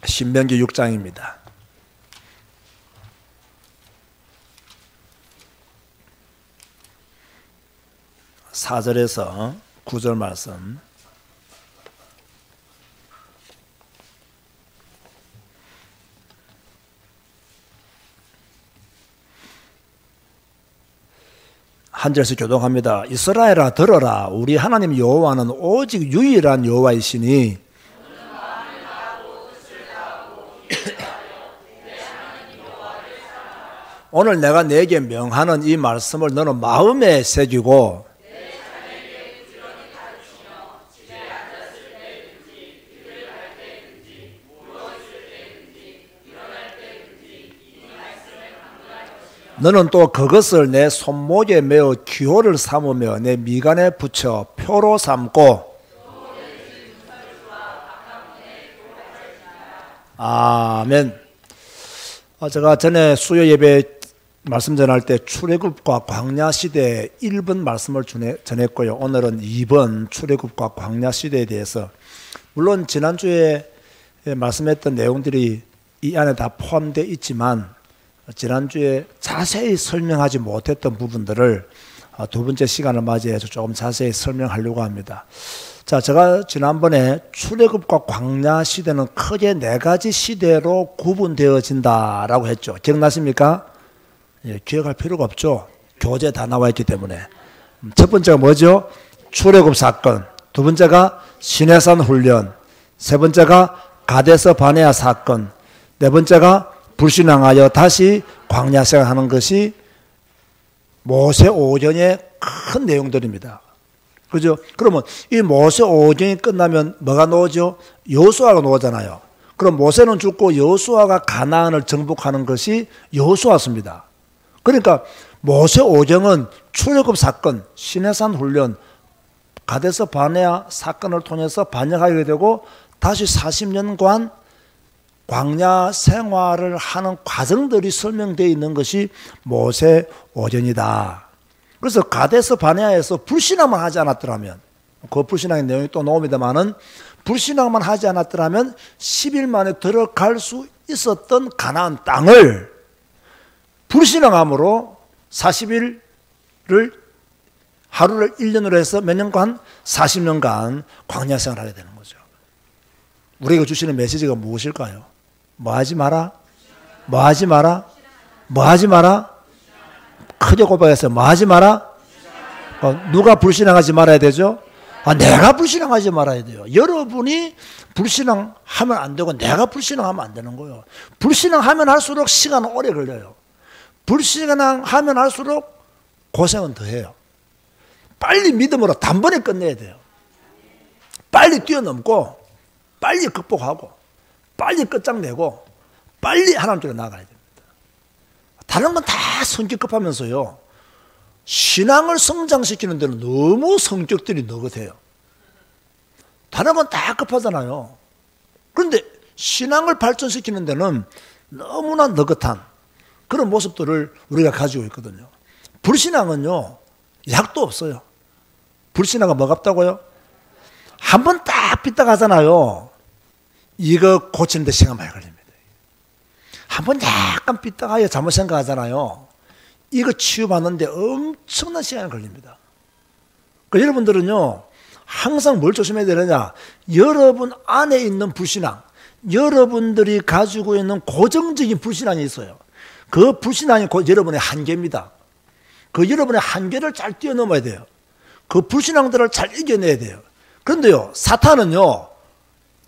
신명기 6장입니다. 4절에서 9절 말씀. 한 절에서 교독합니다. 이스라엘아 들어라. 우리 하나님 여호와는 오직 유일한 여호와이시니 오늘 내가 네게 명하는 이 말씀을 너는 마음에 새기고 너는 또 그것을 내 손목에 메어 기호를 삼으며 내 미간에 붙여 표로 삼고. 아멘. 제가 전에 수요 예배 말씀 전할 때 출애굽과 광야 시대 1번 말씀을 전했고요. 오늘은 2번 출애굽과 광야 시대에 대해서, 물론 지난주에 말씀했던 내용들이 이 안에 다 포함되어 있지만 지난주에 자세히 설명하지 못했던 부분들을 두 번째 시간을 맞이해서 조금 자세히 설명하려고 합니다. 자, 제가 지난번에 출애굽과 광야 시대는 크게 4가지 시대로 구분되어진다라고 했죠. 기억나십니까? 예, 기억할 필요가 없죠. 교재 다 나와 있기 때문에. 첫 번째가 뭐죠? 출애굽 사건. 두 번째가 시내산 훈련. 세 번째가 가데스 바네아 사건. 네 번째가 불신앙하여 다시 광야 생활하는 것이 모세 오경의 큰 내용들입니다. 그죠? 그러면 이 모세 오경이 끝나면 뭐가 나오죠? 여호수아가 나오잖아요. 그럼 모세는 죽고 여호수아가 가나안을 정복하는 것이 여호수아서입니다. 그러니까 모세 오경은 출애굽 사건, 시내산 훈련, 가데스 바네아 사건을 통해서 반영하게 되고 다시 40년간 광야 생활을 하는 과정들이 설명되어 있는 것이 모세 오경이다. 그래서 가데스 바네아에서 불신앙만 하지 않았더라면, 그 불신앙의 내용이 또 나옵니다만은, 불신앙만 하지 않았더라면 10일 만에 들어갈 수 있었던 가나안 땅을 불신앙함으로 40일을 하루를 1년으로 해서 몇 년간? 40년간 광야 생활을 하게 되는 거죠. 우리가 주시는 메시지가 무엇일까요? 뭐 하지 마라? 뭐 하지 마라? 뭐 하지 마라? 크게 고백해서 뭐 하지 마라? 누가 불신앙하지 말아야 되죠? 내가 불신앙하지 말아야 돼요. 여러분이 불신앙하면 안 되고 내가 불신앙하면 안 되는 거예요. 불신앙하면 할수록 시간은 오래 걸려요. 불신앙하면 할수록 고생은 더해요. 빨리 믿음으로 단번에 끝내야 돼요. 빨리 뛰어넘고 빨리 극복하고 빨리 끝장내고 빨리 하나님 쪽으로 나가야 됩니다. 다른 건 다 성격 급하면서요, 신앙을 성장시키는 데는 너무 성격들이 느긋해요. 다른 건 다 급하잖아요. 그런데 신앙을 발전시키는 데는 너무나 느긋한 그런 모습들을 우리가 가지고 있거든요. 불신앙은요, 약도 없어요. 불신앙은 뭐가 없다고요? 한 번 딱 삐딱하잖아요. 이거 고치는데 시간 많이 걸립니다. 한 번 약간 삐딱하여 잘못 생각하잖아요. 이거 치유받는데 엄청난 시간이 걸립니다. 그러니까 여러분들은요, 항상 뭘 조심해야 되느냐? 여러분 안에 있는 불신앙, 여러분들이 가지고 있는 고정적인 불신앙이 있어요. 그 불신앙이 곧 여러분의 한계입니다. 그 여러분의 한계를 잘 뛰어넘어야 돼요. 그 불신앙들을 잘 이겨내야 돼요. 그런데요, 사탄은요,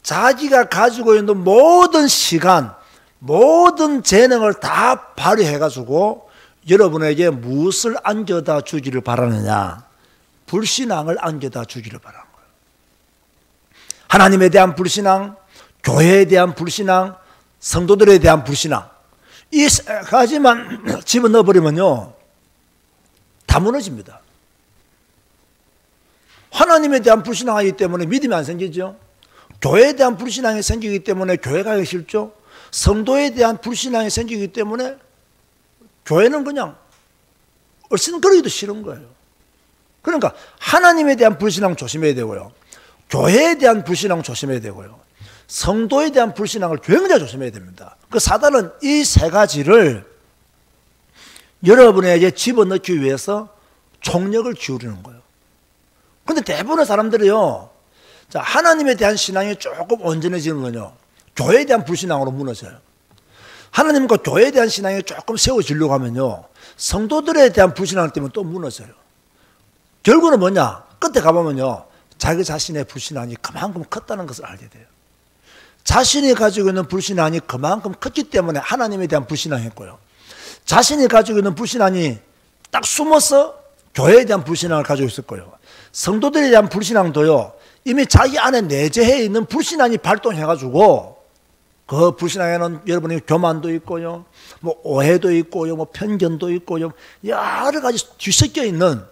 자기가 가지고 있는 모든 시간, 모든 재능을 다 발휘해가지고 여러분에게 무엇을 안겨다 주기를 바라느냐? 불신앙을 안겨다 주기를 바라는 거예요. 하나님에 대한 불신앙, 교회에 대한 불신앙, 성도들에 대한 불신앙, 이 세 가지만 집어넣어버리면요, 다 무너집니다. 하나님에 대한 불신앙이기 때문에 믿음이 안 생기죠. 교회에 대한 불신앙이 생기기 때문에 교회가 가기 싫죠. 성도에 대한 불신앙이 생기기 때문에 교회는 그냥 얼씬거리기도 싫은 거예요. 그러니까 하나님에 대한 불신앙 조심해야 되고요, 교회에 대한 불신앙 조심해야 되고요, 성도에 대한 불신앙을 굉장히 조심해야 됩니다. 그 사단은 이 세 가지를 여러분에게 집어넣기 위해서 총력을 기울이는 거예요. 근데 대부분의 사람들이요, 자, 하나님에 대한 신앙이 조금 온전해지는 건요, 교회에 대한 불신앙으로 무너져요. 하나님과 교회에 대한 신앙이 조금 세워지려고 하면요, 성도들에 대한 불신앙 때문에 또 무너져요. 결국은 뭐냐? 끝에 가보면요, 자기 자신의 불신앙이 그만큼 컸다는 것을 알게 돼요. 자신이 가지고 있는 불신앙이 그만큼 컸기 때문에 하나님에 대한 불신앙했고요. 자신이 가지고 있는 불신앙이 딱 숨어서 교회에 대한 불신앙을 가지고 있을 거예요. 성도들에 대한 불신앙도요, 이미 자기 안에 내재해 있는 불신앙이 발동해가지고 그 불신앙에는 여러분이 교만도 있고요, 뭐 오해도 있고요, 뭐 편견도 있고요, 여러 가지 뒤섞여 있는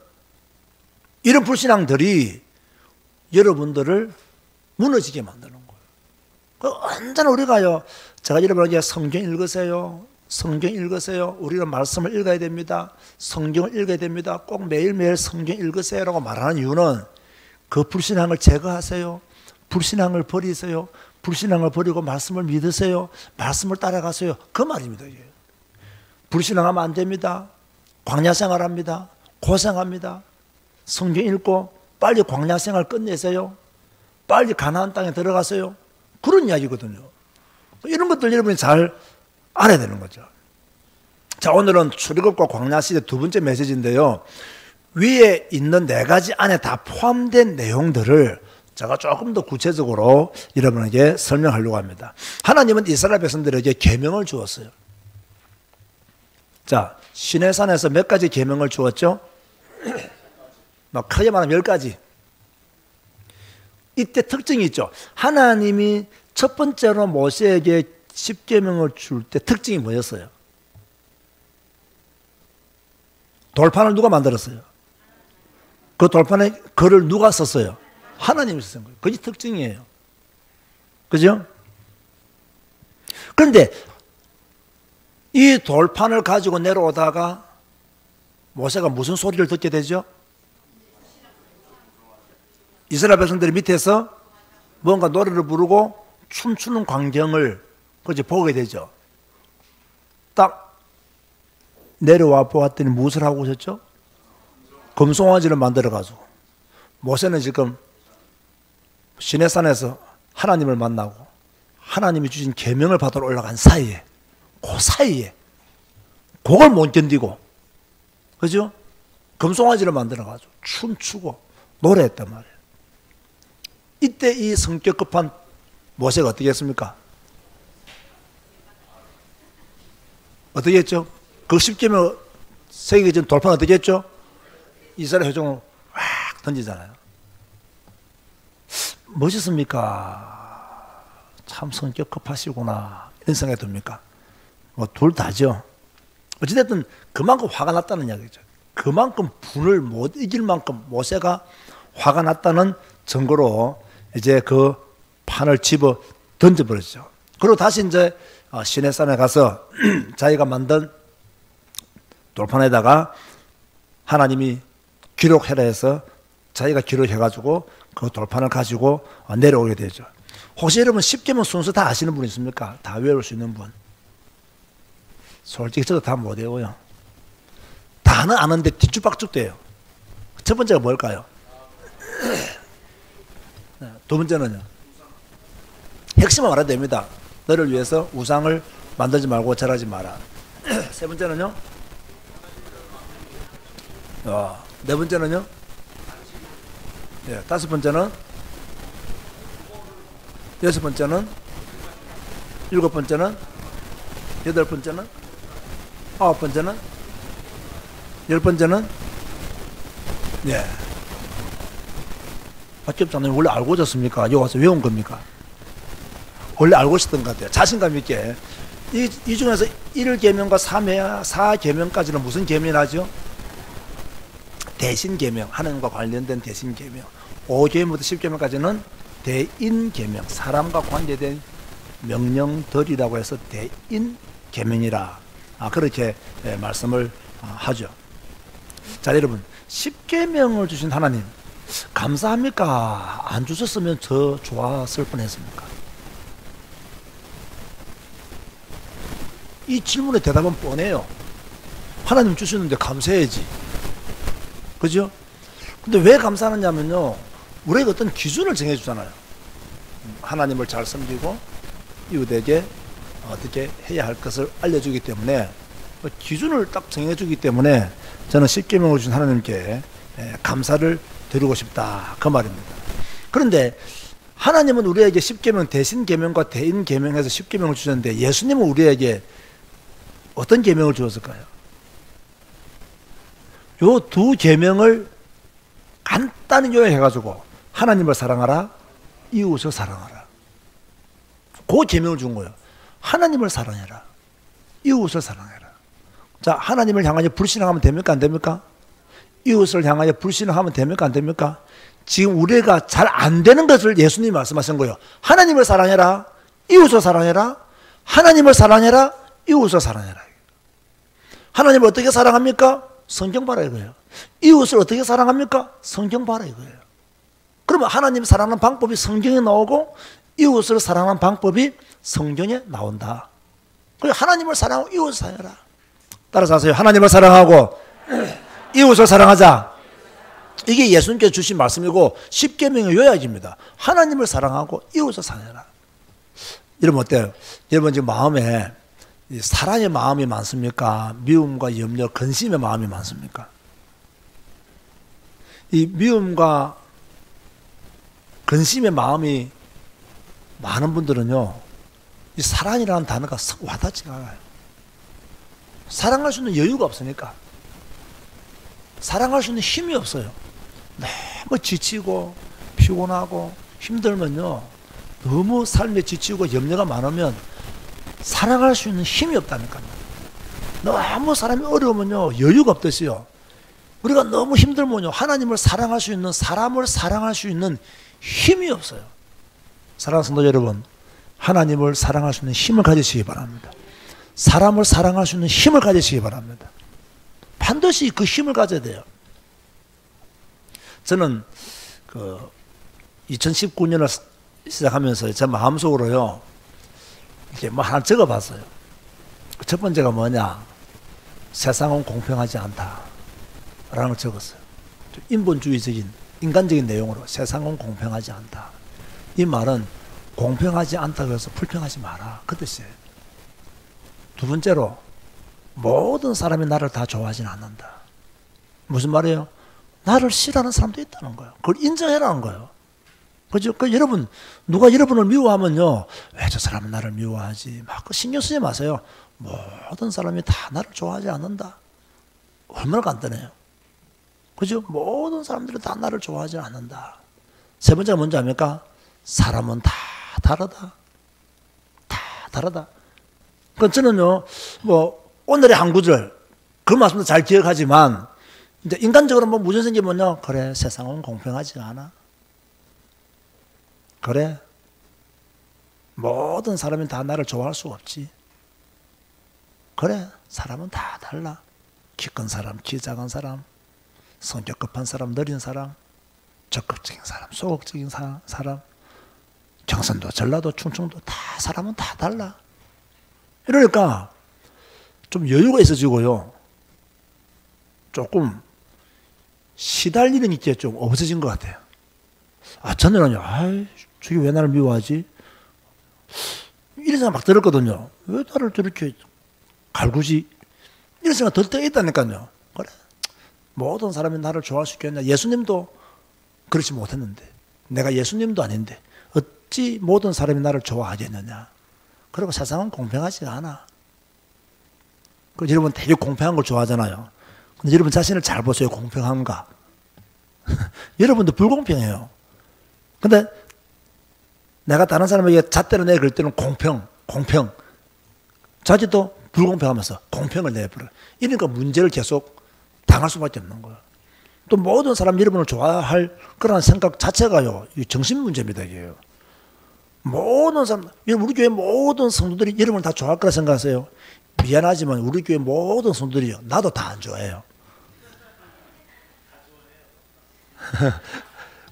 이런 불신앙들이 여러분들을 무너지게 만드는 거예요. 언제나 우리가요, 제가 여러분에게 성경 읽으세요, 성경 읽으세요, 우리는 말씀을 읽어야 됩니다, 성경을 읽어야 됩니다, 꼭 매일매일 성경 읽으세요 라고 말하는 이유는 그 불신앙을 제거하세요, 불신앙을 버리세요, 불신앙을 버리고 말씀을 믿으세요, 말씀을 따라가세요, 그 말입니다. 불신앙하면 안 됩니다, 광야생활합니다, 고생합니다, 성경 읽고 빨리 광야생활 끝내세요, 빨리 가나안 땅에 들어가세요, 그런 이야기거든요. 이런 것들 여러분이 잘 알아야 되는 거죠. 자, 오늘은 출애굽과 광야시대 두 번째 메시지인데요, 위에 있는 네 가지 안에 다 포함된 내용들을 제가 조금 더 구체적으로 여러분에게 설명하려고 합니다. 하나님은 이스라엘 백성들에게 계명을 주었어요. 자, 시내산에서 몇 가지 계명을 주었죠? 크게 말하면 10가지. 이때 특징이 있죠. 하나님이 첫 번째로 모세에게 10계명을 줄 때 특징이 뭐였어요? 돌판을 누가 만들었어요? 그 돌판에 글을 누가 썼어요? 하나님이 쓰신 거예요. 그게 특징이에요. 그죠? 그런데 이 돌판을 가지고 내려오다가 모세가 무슨 소리를 듣게 되죠? 이스라엘 백성들이 밑에서 뭔가 노래를 부르고 춤추는 광경을 보게 되죠. 딱 내려와 보았더니 무엇을 하고 오셨죠? 금송아지를 만들어가지고. 모세는 지금 시내산에서 하나님을 만나고 하나님이 주신 계명을 받으러 올라간 사이에, 그 사이에 그걸 못 견디고, 그죠? 금송아지를 만들어가지고 춤추고 노래했단 말이에요. 이때 이 성격 급한 모세가 어떻게 했습니까? 어떻게 했죠? 그 10계명 세계기 전 돌판 어떻게 했죠? 이스라엘 회중을 확 던지잖아요. 멋있습니까? 참 성격 급하시구나, 이런 생각이 듭니까? 뭐 둘 다죠. 어찌됐든 그만큼 화가 났다는 이야기죠. 그만큼 분을 못 이길 만큼 모세가 화가 났다는 증거로 이제 그 판을 집어 던져버렸죠. 그리고 다시 이제 시내산에 가서 자기가 만든 돌판에다가 하나님이 기록해라 해서 자기가 기록해가지고 그 돌판을 가지고 내려오게 되죠. 혹시 여러분 10계명 순서 다 아시는 분 있습니까? 다 외울 수 있는 분? 솔직히 저도 다 못 외워요. 다는 아는데 뒤죽박죽 돼요. 첫 번째가 뭘까요? 두 번째는요? 핵심을 말해야 됩니다. 너를 위해서 우상을 만들지 말고 절하지 마라. 세 번째는요? 네 번째는요? 다섯 번째는? 여섯 번째는? 일곱 번째는? 여덟 번째는? 아홉 번째는? 열 번째는? 박기업 장로님 원래 알고 오셨습니까? 여기 와서 외운 겁니까? 원래 알고 있었던 것 같아요. 자신감 있게. 이 중에서 1계명과 4계명까지는 무슨 계명이라죠? 대신계명, 하나님과 관련된 대신계명. 5계명부터 10계명까지는 대인계명, 사람과 관계된 명령들이라고 해서 대인계명이라 그렇게 말씀을 하죠. 자, 여러분 10계명을 주신 하나님 감사합니까? 안 주셨으면 더 좋았을 뻔했습니까? 이 질문의 대답은 뻔해요. 하나님 주셨는데 감사해야지. 그죠? 근데 왜 감사하느냐면요, 우리에게 어떤 기준을 정해주잖아요. 하나님을 잘 섬기고 이웃에게 어떻게 해야 할 것을 알려주기 때문에, 기준을 딱 정해주기 때문에 저는 십계명을 주신 하나님께 감사를 드리고 싶다, 그 말입니다. 그런데 하나님은 우리에게 십계명, 대신 계명과 대인 계명에서 십계명을 주셨는데, 예수님은 우리에게 어떤 계명을 주었을까요? 요 두 계명을 간단히 요약해가지고 하나님을 사랑하라, 이웃을 사랑하라. 그 계명을 준 거예요. 하나님을 사랑해라, 이웃을 사랑해라. 자, 하나님을 향하여 불신앙하면 됩니까, 안 됩니까? 이웃을 향하여 불신앙하면 됩니까, 안 됩니까? 지금 우리가 잘 안 되는 것을 예수님이 말씀하신 거예요. 하나님을 사랑해라, 이웃을 사랑해라. 하나님을 사랑해라, 이웃을 사랑해라. 하나님을 어떻게 사랑합니까? 성경 봐라 이거예요. 이웃을 어떻게 사랑합니까? 성경 봐라 이거예요. 그러면 하나님 사랑하는 방법이 성경에 나오고, 이웃을 사랑하는 방법이 성경에 나온다. 그래서 하나님을 사랑하고 이웃을 사랑해라. 따라서 하세요. 하나님을 사랑하고 이웃을 사랑하자. 이게 예수님께서 주신 말씀이고 십계명의 요약입니다. 하나님을 사랑하고 이웃을 사랑해라. 여러분 어때요? 여러분 지금 마음에 사랑의 마음이 많습니까? 미움과 염려, 근심의 마음이 많습니까? 이 미움과 근심의 마음이 많은 분들은요, 이 사랑이라는 단어가 썩 와닿지가 않아요. 사랑할 수 있는 여유가 없으니까, 사랑할 수 있는 힘이 없어요. 너무 지치고 피곤하고 힘들면요, 너무 삶에 지치고 염려가 많으면 사랑할 수 있는 힘이 없다니까요. 너무 사람이 어려우면요, 여유가 없듯이요. 우리가 너무 힘들면요, 하나님을 사랑할 수 있는, 사람을 사랑할 수 있는 힘이 없어요. 사랑하는 성도 여러분, 하나님을 사랑할 수 있는 힘을 가지시기 바랍니다. 사람을 사랑할 수 있는 힘을 가지시기 바랍니다. 반드시 그 힘을 가져야 돼요. 저는 2019년을 시작하면서 제 마음속으로요, 이렇게 뭐 하나 적어봤어요. 첫 번째가 뭐냐? 세상은 공평하지 않다 라는 걸 적었어요. 인본주의적인, 인간적인 내용으로 세상은 공평하지 않다. 이 말은 공평하지 않다고 해서 불평하지 마라, 그 뜻이에요. 두 번째로, 모든 사람이 나를 다 좋아하지는 않는다. 무슨 말이에요? 나를 싫어하는 사람도 있다는 거예요. 그걸 인정해라는 거예요. 그죠? 여러분, 누가 여러분을 미워하면요, 왜 저 사람은 나를 미워하지? 막 신경 쓰지 마세요. 모든 사람이 다 나를 좋아하지 않는다. 얼마나 간단해요. 그죠? 모든 사람들이 다 나를 좋아하지 않는다. 세 번째가 뭔지 압니까? 사람은 다 다르다. 다 다르다. 그러니까 저는요, 오늘의 한 구절, 그 말씀도 잘 기억하지만, 이제 인간적으로 무슨 생기면요, 그래, 세상은 공평하지 않아. 그래, 모든 사람이 다 나를 좋아할 수 없지. 그래, 사람은 다 달라. 키 큰 사람, 키 작은 사람, 성격 급한 사람, 느린 사람, 적극적인 사람, 소극적인 사람, 경상도, 전라도, 충청도, 다 사람은 다 달라. 이러니까 좀 여유가 있어지고요, 조금 시달리는 게 좀 없어진 것 같아요. 저는요, 저게 왜 나를 미워하지? 이런 생각 막 들었거든요. 왜 나를 저렇게 갈구지? 이런 생각 들 때가 있다니까요. 그래, 모든 사람이 나를 좋아할 수 있겠냐? 예수님도 그렇지 못했는데, 내가 예수님도 아닌데 어찌 모든 사람이 나를 좋아하겠느냐? 그리고 세상은 공평하지 않아. 여러분 되게 공평한 걸 좋아하잖아요. 근데 여러분 자신을 잘 보세요. 공평한가? 여러분도 불공평해요. 근데 내가 다른 사람에게 잣대로 내걸 때는 공평. 자기도 불공평하면서 공평을 내버려. 이러니까 문제를 계속 당할 수밖에 없는 거예요. 또 모든 사람 여러분을 좋아할 그런 생각 자체가요, 정신 문제입니다, 이게요. 모든 사람, 우리 교회 모든 성도들이 여러분을 다 좋아할 거라 생각하세요? 미안하지만 우리 교회 모든 성도들이요, 나도 다 안 좋아해요.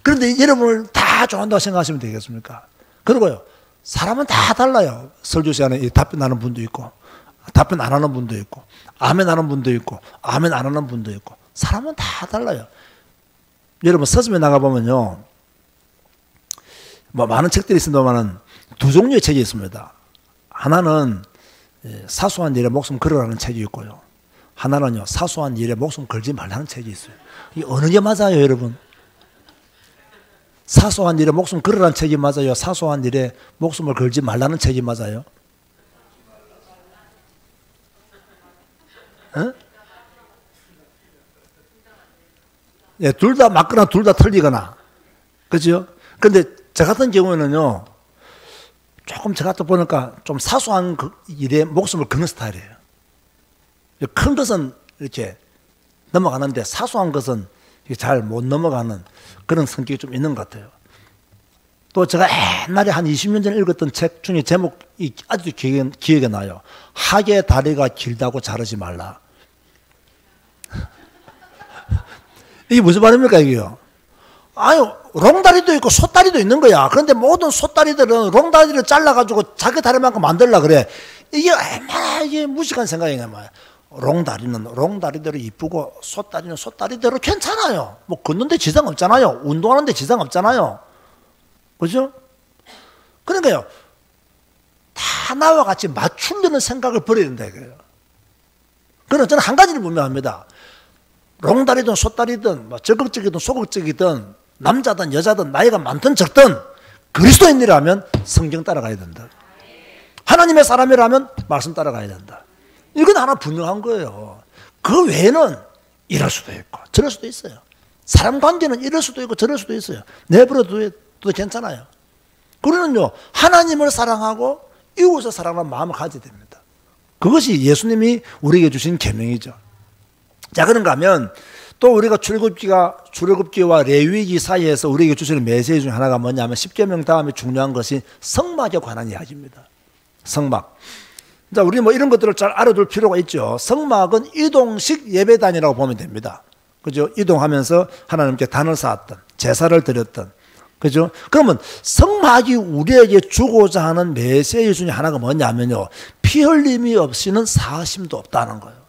그런데 여러분을 다 좋아한다고 생각하시면 되겠습니까? 그리고요, 사람은 다 달라요. 설교 시간에 답변하는 분도 있고, 답변 안 하는 분도 있고, 아멘 하는 분도 있고, 아멘 안 하는 분도 있고, 사람은 다 달라요. 여러분 서점에 나가보면요, 뭐 많은 책들이 있습니다만 두 종류의 책이 있습니다. 하나는 사소한 일에 목숨 걸으라는 책이 있고요, 하나는요 사소한 일에 목숨 걸지 말라는 책이 있어요. 이 어느 게 맞아요, 여러분? 사소한 일에 목숨 걸으라는 책이 맞아요? 사소한 일에 목숨을 걸지 말라는 책이 맞아요? 예, 둘 다 맞거나 둘 다 틀리거나. 그죠? 근데 저 같은 경우에는요, 조금 저 같아 보니까 좀 사소한 일에 목숨을 거는 스타일이에요. 큰 것은 이렇게 넘어가는데 사소한 것은 잘 못 넘어가는 그런 성격이 좀 있는 것 같아요. 또 제가 옛날에 한 20년 전에 읽었던 책 중에 제목이 아직도 기억에 나요. 학의 다리가 길다고 자르지 말라. 이게 무슨 말입니까, 이게요? 아유, 롱다리도 있고 솥다리도 있는 거야. 그런데 모든 솥다리들은 롱다리를 잘라가지고 자기 다리만큼 만들라 그래. 이게 얼마나 이게 무식한 생각이냐 말이야. 롱다리는 롱다리대로 이쁘고 솥다리는 솥다리대로 괜찮아요. 뭐 걷는데 지장 없잖아요. 운동하는데 지장 없잖아요. 그죠? 그러니까요, 다 나와 같이 맞추려는 생각을 버려야 된다 이거예요. 그러나 저는 한 가지를 분명합니다. 롱다리든 솥다리든 뭐 적극적이든 소극적이든 남자든 여자든 나이가 많든 적든 그리스도인이라면 성경 따라가야 된다. 하나님의 사람이라면 말씀 따라가야 된다. 이건 하나 분명한 거예요. 그 외에는 이럴 수도 있고 저럴 수도 있어요. 사람 관계는 이럴 수도 있고 저럴 수도 있어요. 내버려둬도 괜찮아요. 그러면요, 하나님을 사랑하고 이웃을 사랑하는 마음을 가져야 됩니다. 그것이 예수님이 우리에게 주신 계명이죠. 자, 그런가 하면 또 우리가 출애굽기와 레위기 사이에서 우리에게 주시는 메시지 중 하나가 뭐냐면 10계명 다음에 중요한 것이 성막에 관한 이야기입니다. 성막. 자, 우리 뭐 이런 것들을 잘 알아둘 필요가 있죠. 성막은 이동식 예배단이라고 보면 됩니다. 그죠? 이동하면서 하나님께 단을 쌓았던, 제사를 드렸던, 그죠? 그러면 성막이 우리에게 주고자 하는 메시지 중에 하나가 뭐냐면요, 피 흘림이 없이는 사심도 없다는 거예요.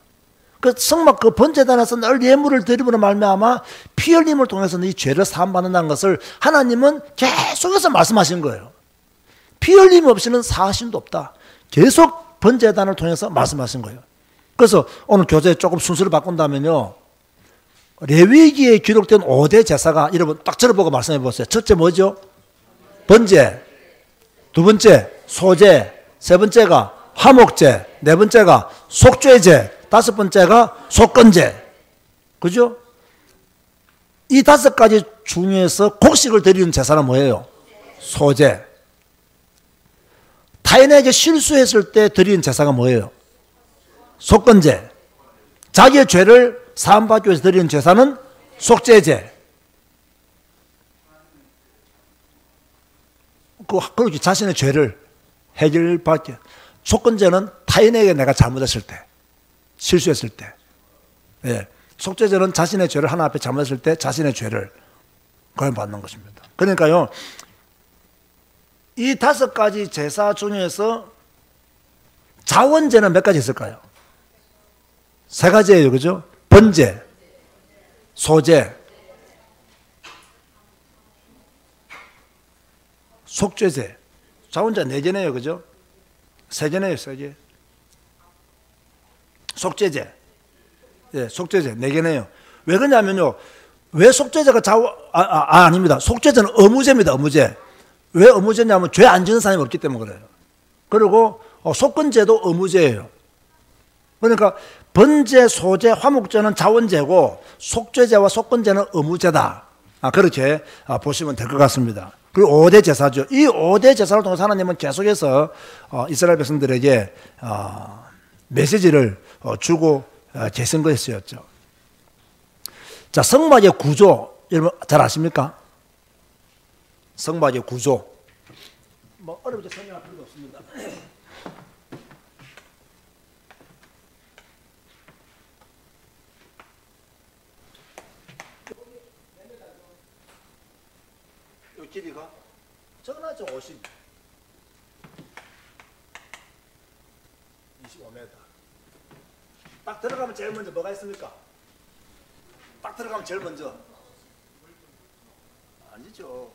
그 성막 그 번제단에서 늘 예물을 드림으로 말미암아 피 흘림을 통해서 이 죄를 사함받는다는 것을 하나님은 계속해서 말씀하신 거예요. 피 흘림 없이는 사심도 없다. 계속 번제단을 통해서 말씀하신 거예요. 그래서 오늘 교재 조금 순서를 바꾼다면요, 레위기에 기록된 5대 제사가 여러분 딱 들어보고 말씀해 보세요. 첫째 뭐죠? 번제. 두 번째 소제. 세 번째가 화목제. 네 번째가 속죄제. 다섯 번째가 속건제. 그죠? 이 5가지 중에서 곡식을 드리는 제사는 뭐예요? 소제. 타인에게 실수했을 때 드리는 제사가 뭐예요? 속건제. 자기의 죄를 사함받기 위해서 드리는 제사는 속죄제. 그렇게 자신의 죄를 해결받기. 속건제는 타인에게 내가 잘못했을 때, 실수했을 때. 예. 속죄제는 자신의 죄를 하나 앞에 잘못했을 때 자신의 죄를 거듭받는 것입니다. 그러니까요, 이 5가지 제사 중에서 자원제는 몇 가지 있을까요? 3가지예요. 그죠? 번제, 소제, 속죄제. 자원제 4개네요. 그죠? 3개네요. 3개. 속죄제. 예, 속죄제 4개네요. 왜 그러냐면요, 왜 속죄제가 아닙니다. 속죄제는 의무제입니다. 의무제. 왜 의무제냐면 죄 안 지는 사람이 없기 때문에 그래요. 그리고 속건제도 의무제예요. 그러니까 번제, 소제, 화목제는 자원제고 속죄제와 속건제는 의무제다. 그렇게 보시면 될 것 같습니다. 그리고 5대 제사죠. 이 5대 제사를 통해서 하나님은 계속해서 이스라엘 백성들에게 메시지를 주고 계신 것이었죠. 자, 성막의 구조 여러분 잘 아십니까? 성막의 구조. 뭐 어렵게 설명할 필요도 없습니다. 이 길이가 적어놨죠. 50. 25. 소매다. 딱 들어가면 제일 먼저 뭐가 있습니까? 딱 들어가면 제일 먼저 아니죠.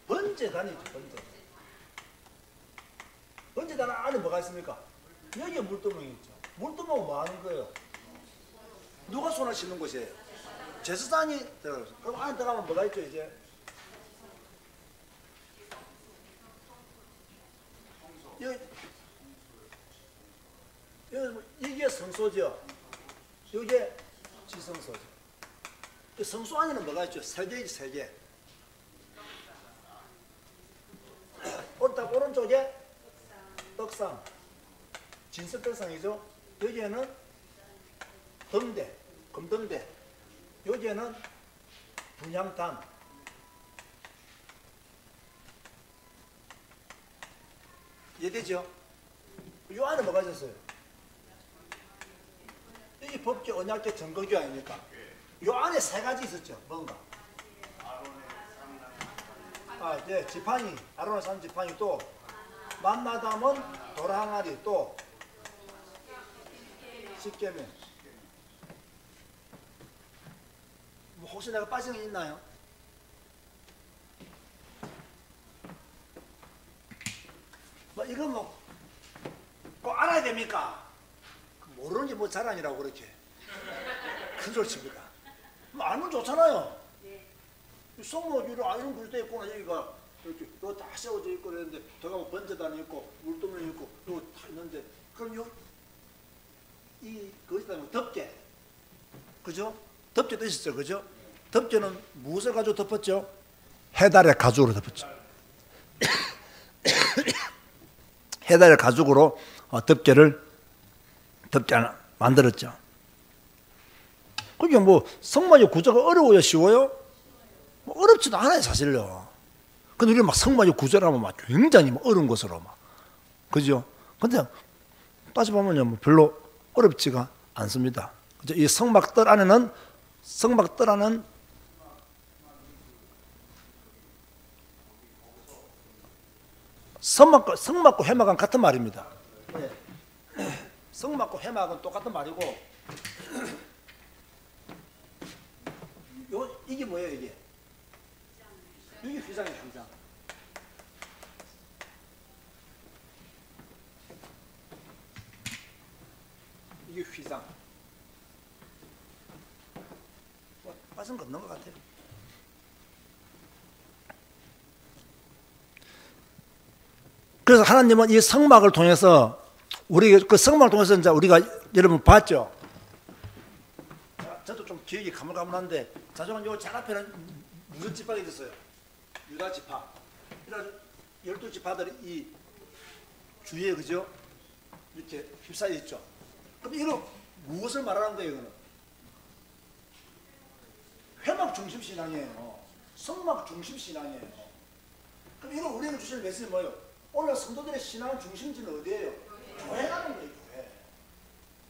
번제단이죠. 번제단 안에 뭐가 있습니까? 여기에 물두멍이 있죠. 물두멍은 뭐 하는 거예요? 누가 손을 씻는 곳이에요? 제사장이 들어가서. 그럼 안에 들어가면 뭐가 있죠 이제? 이게 성소죠. 이게 지성소죠. 성소 안에는 뭐가 있죠? 세계이지 세계. 오른쪽에 떡상, 진석 떡상이죠. 여기에는 등대, 금등대. 여기에는 분향단. 이해되죠? 이 안에 뭐가 있었어요? 이 법계, 언약계, 정거교 아닙니까? 이 안에 세 가지 있었죠. 뭔가? 네, 지팡이, 아론의 산 지팡이, 또 만나담은 도랑아리, 또 십계명. 뭐 혹시 내가 빠진 게 있나요? 뭐 이거 뭐 꼭 알아야 됩니까? 모르는 게 뭐 자랑이라고 그렇게 큰 소리 칩니까? 뭐 알면 좋잖아요. 성모 이런 구조되어 있구나. 여기가 이렇게 다 세워져 있고 그랬는데 들어가면 번제단이 있고 물두멍이 있고 이거 다 있는데 그럼 이 거기다 덮개, 그죠? 덮개도 있었죠, 그죠? 덮개는 무엇을 가지고 덮었죠? 해달의 가죽으로 덮었죠. 해달의 가죽으로 덮개 하나 만들었죠. 그게 뭐 성막의 구조가 어려워요, 쉬워요? 뭐 어렵지도 않아요, 사실요. 근데 우리가 막 성막의 구조라면 막 굉장히 어려운 것으로 막, 그죠? 근데 따져보면요, 뭐 별로 어렵지가 않습니다. 그죠? 이 성막들 안에는 성막과 회막은 같은 말입니다. 성막과 회막은 똑같은 말이고, 이게 뭐예요, 이게? 이게 휘장이에요, 휘장. 이게 휘장. 빠진 거 없는 것 같아요. 그래서 하나님은 이 성막을 통해서 그 성막을 통해서 이제 우리가 여러분 봤죠? 저도 좀 기억이 가물가물한데, 자주간 요 잘 앞에는 무슨 지파가 있었어요? 유다 지파. 이런 12지파들이 이 주위에, 그죠? 이렇게 휩싸여 있죠. 그럼 이거 무엇을 말하는 거예요, 이거는? 회막 중심 신앙이에요. 성막 중심 신앙이에요. 그럼 이거 우리는 주시는 메시지는 뭐예요? 오늘 성도들의 신앙 중심지는 어디예요? 교회라는 거예요, 교회.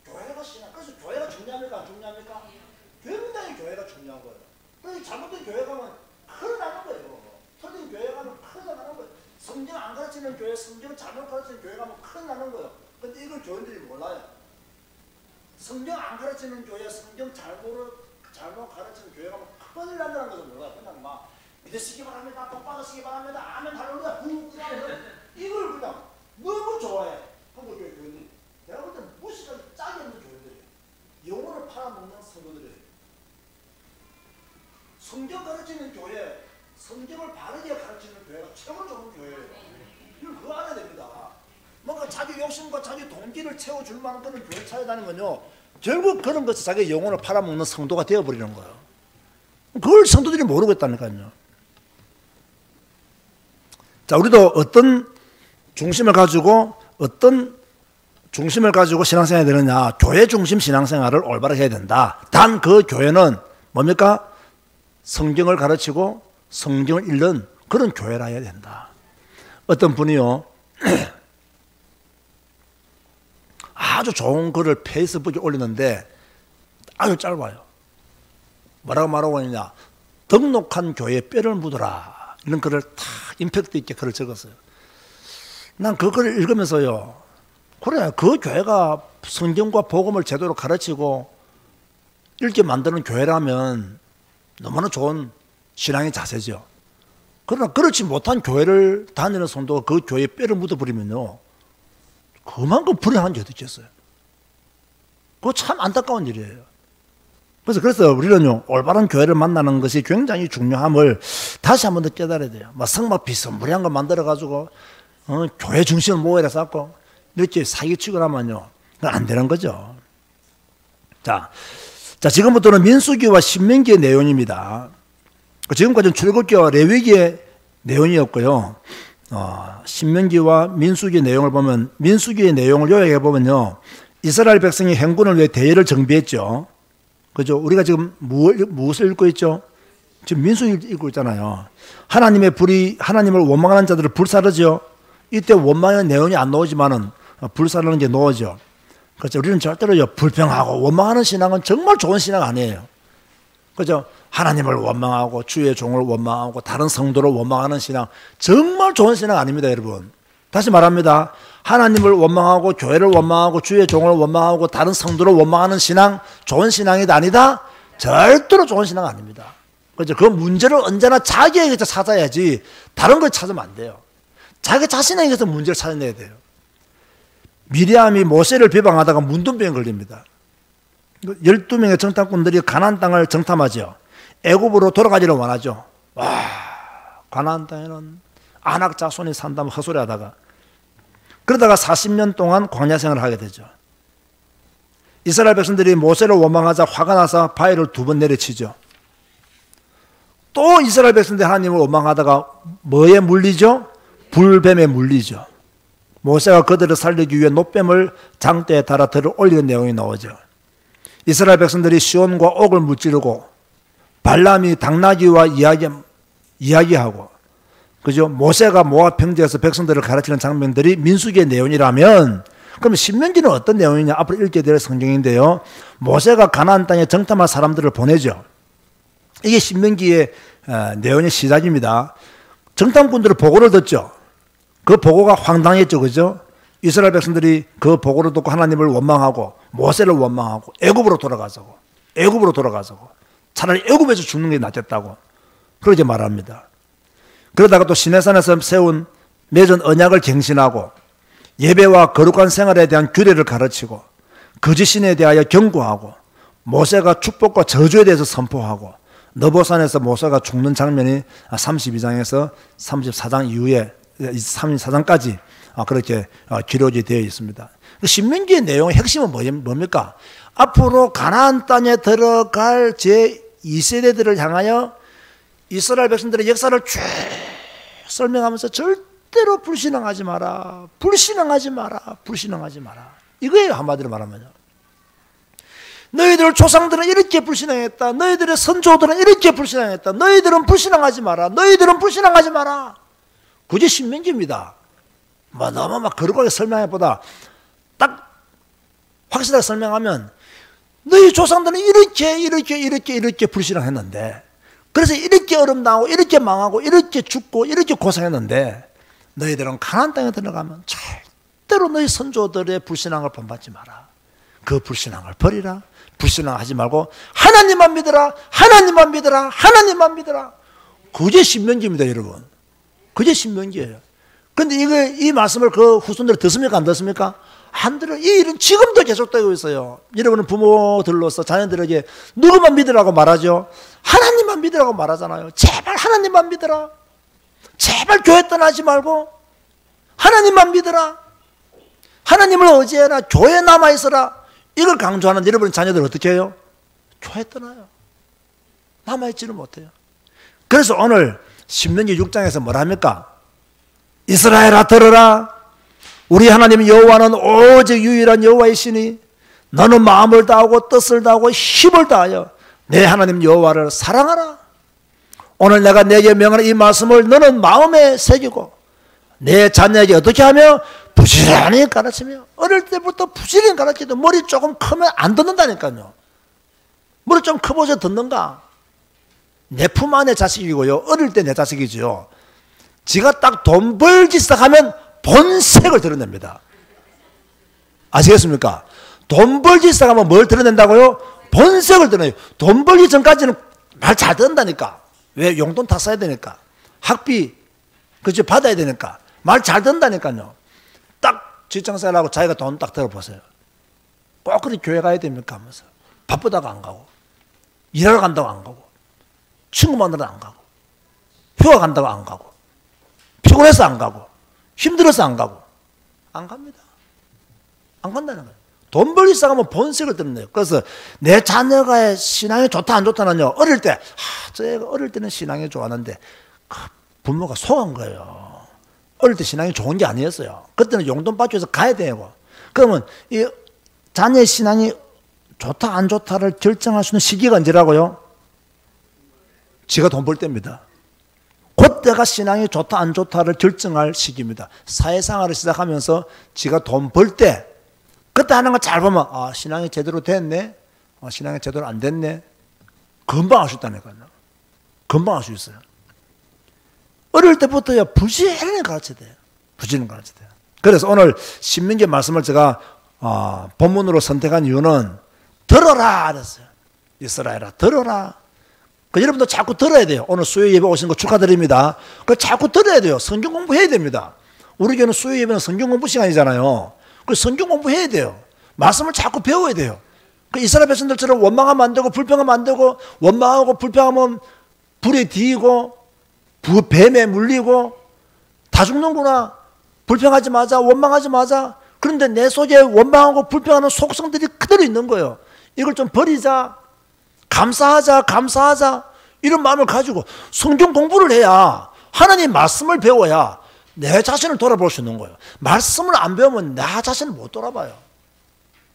교회가 신앙. 그래서 교회가 중요합니까? 안 중요합니까? 굉장히 교회가 중요한 거예요. 그래서 잘못된 교회 가면 큰일 나는 거예요. 틀린 교회 가면 큰일 나는 거예요. 성경 안 가르치는 교회, 성경 잘못 가르치는 교회 가면 큰일 나는 거예요. 근데 이걸 교인들이 몰라요. 성경 안 가르치는 교회, 성경 잘못 가르치는 교회 가면 큰일 난다는 것을 몰라요. 그냥 막 믿으시기 바랍니다. 복 받으시기 바랍니다. 아멘 할렐루야. 이걸 그냥 너무 좋아해. 한국 교회 교인들이. 내가 볼 때는 무시하기 짝이 없는 교인들이에요. 영혼을 팔아먹는 성도들이에요. 성경 가르치는 교회, 성경을 바르게 가르치는 교회가 최고 좋은 교회예요. 이걸 그거 알아야 됩니다. 뭔가 자기 욕심과 자기 동기를 채워줄 만한 그런 교회 찾아다니면요, 결국 그런 것이 자기 영혼을 팔아먹는 성도가 되어버리는 거예요. 그걸 성도들이 모르고 있다니까요. 자, 우리도 어떤 중심을 가지고 신앙생활이 되느냐, 교회 중심 신앙생활을 올바르게 해야 된다. 단 그 교회는 뭡니까? 성경을 가르치고 성경을 읽는 그런 교회라 해야 된다. 어떤 분이요, 아주 좋은 글을 페이스북에 올리는데 아주 짧아요. 뭐라고 말하고 있느냐, 등록한 교회에 뼈를 묻어라, 이런 글을 다 임팩트 있게 글을 적었어요. 난 그 글을 읽으면서요, 그래, 그 교회가 성경과 복음을 제대로 가르치고 읽게 만드는 교회라면 너무나 좋은 신앙의 자세죠. 그러나 그렇지 못한 교회를 다니는 성도가 그 교회에 뼈를 묻어버리면요, 그만큼 불행한 게 어디 있겠어요. 그거 참 안타까운 일이에요. 그래서 우리는요, 올바른 교회를 만나는 것이 굉장히 중요함을 다시 한 번 더 깨달아야 돼요. 막 성막 비스무리한 거 만들어가지고, 교회 중심을 모여라 쌓고, 이렇게 사기치고 나면요, 그건 안 되는 거죠. 자, 지금부터는 민수기와 신명기의 내용입니다. 지금까지는 출애굽기와 레위기의 내용이었고요. 신명기와 민수기의 내용을 보면, 민수기의 내용을 요약해 보면요, 이스라엘 백성이 행군을 위해 대회를 정비했죠. 그죠? 우리가 지금 무엇을 읽고 있죠? 지금 민수기를 읽고 있잖아요. 하나님의 불이 하나님을 원망하는 자들을 불사르죠. 이때 원망의 내용이 안 나오지만은 불사르는 게 나오죠. 그렇죠? 우리는 절대로 불평하고 원망하는 신앙은 정말 좋은 신앙 아니에요. 그죠? 하나님을 원망하고 주의 종을 원망하고 다른 성도를 원망하는 신앙 정말 좋은 신앙 아닙니다, 여러분. 다시 말합니다. 하나님을 원망하고 교회를 원망하고 주의 종을 원망하고 다른 성도를 원망하는 신앙 좋은 신앙이다 아니다? 절대로 좋은 신앙 아닙니다. 그죠? 그 문제를 언제나 자기에게서 찾아야지 다른 걸 찾으면 안 돼요. 자기 자신에게서 문제를 찾아내야 돼요. 미리암이 모세를 비방하다가 문둥병에 걸립니다. 12명의 정탐꾼들이 가나안 땅을 정탐하죠. 애굽으로 돌아가기를 원하죠. 와, 가나안 땅에는 아낙 자손이 산다면 헛소리하다가 그러다가 40년 동안 광야 생활을 하게 되죠. 이스라엘 백성들이 모세를 원망하자 화가 나서 바위를 2번 내려치죠. 또 이스라엘 백성들이 하나님을 원망하다가 뭐에 물리죠? 불뱀에 물리죠. 모세가 그들을 살리기 위해 노뱀을 장대에 달아 들어 올리는 내용이 나오죠. 이스라엘 백성들이 시온과 옥을 무찌르고 발람이 당나귀와 이야기하고, 그죠? 모세가 모압 평지에서 백성들을 가르치는 장면들이 민수기의 내용이라면, 그럼 신명기는 어떤 내용이냐? 앞으로 읽게 될 성경인데요. 모세가 가나안 땅에 정탐할 사람들을 보내죠. 이게 신명기의 내용의 시작입니다. 정탐꾼들은 보고를 듣죠. 그 보고가 황당했죠, 그죠? 이스라엘 백성들이 그 보고를 듣고 하나님을 원망하고 모세를 원망하고 애굽으로 돌아가자고 차라리 애굽에서 죽는 게 낫겠다고 그렇게 말합니다. 그러다가 또 시내산에서 세운 맺은 언약을 갱신하고 예배와 거룩한 생활에 대한 규례를 가르치고 거짓신에 대하여 경고하고 모세가 축복과 저주에 대해서 선포하고 너보산에서 모세가 죽는 장면이 32장에서 34장 이후에 34장까지 그렇게 기록이 되어 있습니다. 신명기의 내용의 핵심은 뭡니까? 앞으로 가나안 땅에 들어갈 제2세대들을 향하여 이스라엘 백성들의 역사를 쭉 설명하면서 절대로 불신앙하지 마라. 이거예요, 한마디로 말하면요. 너희들 조상들은 이렇게 불신앙했다. 너희들의 선조들은 이렇게 불신앙했다. 너희들은 불신앙하지 마라. 그게 신명기입니다. 너무 막 거룩하게 설명해보다 딱 확실하게 설명하면 너희 조상들은 이렇게 불신앙했는데, 그래서 이렇게 어려움 당하고 이렇게 망하고 이렇게 죽고 이렇게 고생했는데, 너희들은 가나안 땅에 들어가면 절대로 너희 선조들의 불신앙을 본받지 마라. 그 불신앙을 버리라. 불신앙하지 말고 하나님만 믿어라. 그게 신명기입니다, 여러분. 그게 신명기예요. 그런데 이 말씀을 그 후손들이 듣습니까? 안 듣습니까? 안 들어요. 이 일은 지금도 계속되고 있어요. 여러분은 부모들로서 자녀들에게 누구만 믿으라고 말하죠? 하나님만 믿으라고 말하잖아요. 제발 하나님만 믿어라. 제발 교회 떠나지 말고 하나님만 믿어라. 하나님을 의지해라. 교회에 남아있어라. 이걸 강조하는 여러분 자녀들 어떻게 해요? 교회 떠나요. 남아있지는 못해요. 그래서 오늘 신명기 6장에서 뭐라 합니까? 이스라엘아 들으라. 우리 하나님 여호와는 오직 유일한 여호와이시니 너는 마음을 다하고 뜻을 다하고 힘을 다하여 내 하나님 여호와를 사랑하라. 오늘 내가 내게 명하는 이 말씀을 너는 마음에 새기고 내 자녀에게 어떻게 하며 부지런히 가르치며. 어릴 때부터 부지런히 가르치도 머리 조금 크면 안 듣는다니까요. 머리 좀 커보자 듣는가? 내 품 안의 자식이고요. 어릴 때 내 자식이죠. 지가 딱 돈 벌기 시작하면 본색을 드러냅니다. 아시겠습니까? 돈 벌기 시작하면 뭘 드러낸다고요? 본색을 드러내요. 돈 벌기 전까지는 말 잘 듣는다니까. 왜? 용돈 다 써야 되니까. 학비 그치 받아야 되니까. 말 잘 듣는다니까요. 딱 직장생활하고 자기가 돈 딱 들어보세요. 꼭 그리 교회 가야 됩니까 하면서. 바쁘다고 안 가고, 일하러 간다고 안 가고, 친구 만나러 안 가고, 휴가 간다고 안 가고, 피곤해서 안 가고, 힘들어서 안 가고, 안 갑니다. 안 간다는 거예요. 돈 벌기 시작하면 본색을 드러내요. 그래서 내 자녀가 신앙이 좋다 안 좋다는요, 어릴 때, 제가 어릴 때는 신앙이 좋았는데, 부모가 속은 거예요. 어릴 때 신앙이 좋은 게 아니었어요. 그때는 용돈 받기 위해서 가야 되고. 그러면 이 자녀의 신앙이 좋다 안 좋다를 결정할 수 있는 시기가 언제라고요? 지가 돈 벌 때입니다. 그때가 신앙이 좋다 안 좋다를 결정할 시기입니다. 사회생활을 시작하면서 지가 돈 벌 때, 그때 하는 거 잘 보면 신앙이 제대로 됐네, 신앙이 제대로 안 됐네, 금방 알 수 있다니까요. 금방 알 수 있어요. 어릴 때부터야 부지런히 가르쳐야 돼요. 부지런히 가르쳐야 돼요. 그래서 오늘 신명기 말씀을 제가 본문으로 선택한 이유는 들어라 그랬어요. 이스라엘아 들어라. 여러분도 자꾸 들어야 돼요. 오늘 수요 예배 오신 거 축하드립니다. 자꾸 들어야 돼요. 성경 공부해야 됩니다. 우리 교회는 수요 예배는 성경 공부 시간이잖아요. 성경 공부해야 돼요. 말씀을 자꾸 배워야 돼요. 이스라엘 백성들처럼 원망하면 안 되고 불평하면 안 되고, 원망하고 불평하면 불에 뒤이고 뱀에 물리고 다 죽는구나. 불평하지 마자, 원망하지 마자. 그런데 내 속에 원망하고 불평하는 속성들이 그대로 있는 거예요. 이걸 좀 버리자, 감사하자 이런 마음을 가지고 성경 공부를 해야, 하나님 말씀을 배워야 내 자신을 돌아볼 수 있는 거예요. 말씀을 안 배우면 나 자신을 못 돌아봐요.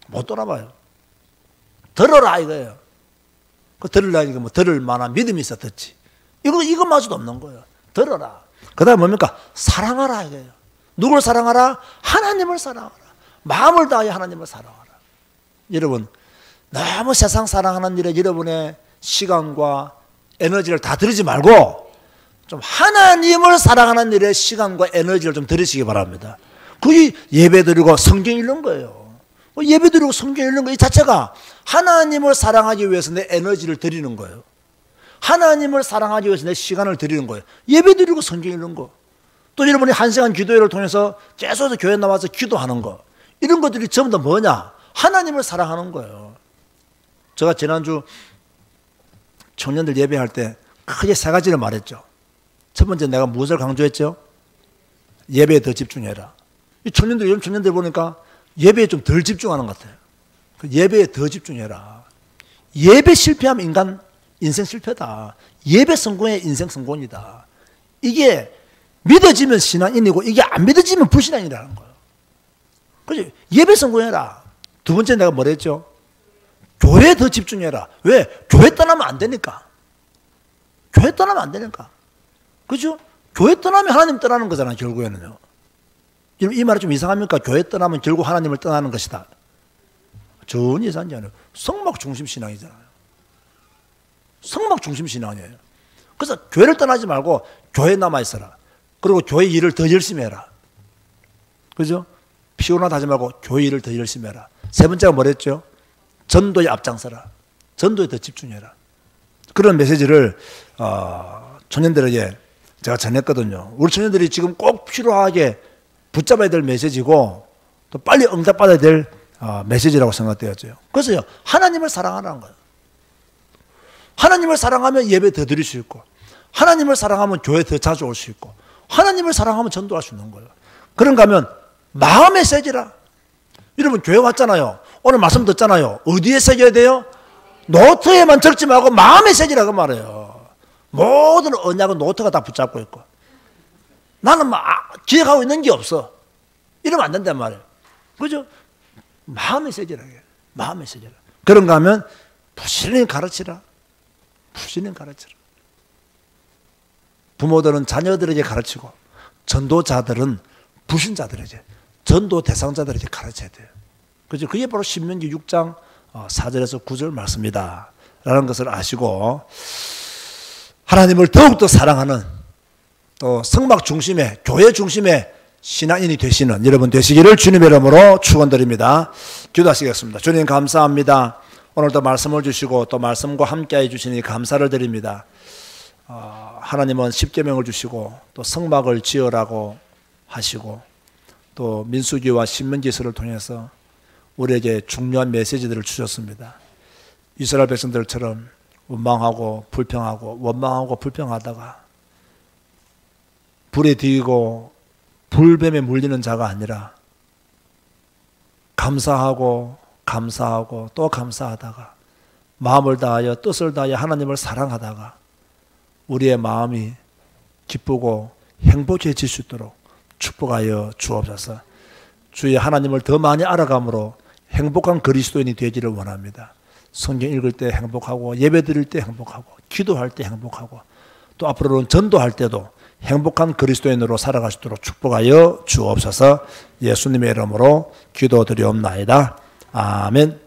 못 돌아봐요. 들어라 이거예요. 들으려니까 뭐 들을 만한 믿음이 있어 듣지. 이것마저도 없는 거예요. 들어라. 그 다음에 뭡니까? 사랑하라 이거예요. 누굴 사랑하라? 하나님을 사랑하라. 마음을 다하여 하나님을 사랑하라. 여러분, 너무 세상 사랑하는 일에 여러분의 시간과 에너지를 다 들이지 말고 좀 하나님을 사랑하는 일에 시간과 에너지를 좀 들이시기 바랍니다. 그게 예배드리고 성경 읽는 거예요. 예배드리고 성경 읽는 거 이 자체가 하나님을 사랑하기 위해서 내 에너지를 드리는 거예요. 하나님을 사랑하기 위해서 내 시간을 드리는 거예요. 예배드리고 성경 읽는 거. 또 여러분이 1시간 기도회를 통해서 계속해서 교회 나와서 기도하는 거. 이런 것들이 전부 다 뭐냐? 하나님을 사랑하는 거예요. 제가 지난주 청년들 예배할 때 크게 세 가지를 말했죠. 첫 번째 내가 무엇을 강조했죠? 예배에 더 집중해라. 이 청년들, 요즘 청년들 보니까 예배에 좀 덜 집중하는 것 같아요. 예배에 더 집중해라. 예배 실패하면 인간 인생 실패다. 예배 성공의 인생 성공이다. 이게 믿어지면 신앙인이고 이게 안 믿어지면 불신앙이라는 거예요. 그래서 예배 성공해라. 두 번째 내가 뭘 했죠? 교회에 더 집중해라. 왜? 교회 떠나면 안 되니까. 교회 떠나면 안 되니까. 그죠? 교회 떠나면 하나님 떠나는 거잖아요, 결국에는요. 이 말이 좀 이상합니까? 교회 떠나면 결국 하나님을 떠나는 것이다. 전혀 이상하지 않아요. 성막 중심 신앙이잖아요. 성막 중심 신앙이에요. 그래서 교회를 떠나지 말고 교회에 남아있어라. 그리고 교회 일을 더 열심히 해라. 그죠? 피곤하다 하지 말고 교회 일을 더 열심히 해라. 세 번째가 뭐랬죠? 전도에 앞장서라. 전도에 더 집중해라. 그런 메시지를 청년들에게 제가 전했거든요. 우리 청년들이 지금 꼭 필요하게 붙잡아야 될 메시지고 또 빨리 응답받아야 될 메시지라고 생각되었죠. 그래서요, 하나님을 사랑하라는 거예요. 하나님을 사랑하면 예배 더 드릴 수 있고, 하나님을 사랑하면 교회 더 자주 올 수 있고, 하나님을 사랑하면 전도할 수 있는 거예요. 그런가 하면 마음에 새기라. 여러분 교회 왔잖아요. 오늘 말씀 듣잖아요. 어디에 새겨야 돼요? 노트에만 적지 말고 마음에 새기라 그 말이에요. 모든 언약은 노트가 다 붙잡고 있고, 나는 기억하고 있는 게 없어. 이러면 안 된단 말이에요. 그죠? 마음에 새기라. 마음에 새기라. 그런가 하면 부지런히 가르치라. 부지런히 가르치라. 부모들은 자녀들에게 가르치고, 전도자들은 불신자들에게, 전도 대상자들에게 가르쳐야 돼요. 그죠? 그게 바로 신명기 6장 4절에서 9절 말씀이다 라는 것을 아시고, 하나님을 더욱더 사랑하는, 또 성막 중심에, 교회 중심에 신앙인이 되시는 여러분 되시기를 주님의 이름으로 축원드립니다. 기도하시겠습니다. 주님 감사합니다. 오늘도 말씀을 주시고 또 말씀과 함께해 주시니 감사를 드립니다. 하나님은 십계명을 주시고 또 성막을 지으라고 하시고 또 민수기와 신명기서를 통해서 우리에게 중요한 메시지들을 주셨습니다. 이스라엘 백성들처럼 원망하고 불평하고 원망하고 불평하다가 불에 뒤고 불뱀에 물리는 자가 아니라 감사하고 또 감사하다가 마음을 다하여 뜻을 다하여 하나님을 사랑하다가 우리의 마음이 기쁘고 행복해질 수 있도록 축복하여 주옵소서. 주의 하나님을 더 많이 알아감으로 행복한 그리스도인이 되기를 원합니다. 성경 읽을 때 행복하고 예배 드릴 때 행복하고 기도할 때 행복하고 또 앞으로는 전도할 때도 행복한 그리스도인으로 살아갈 수 있도록 축복하여 주옵소서. 예수님의 이름으로 기도드리옵나이다. 아멘.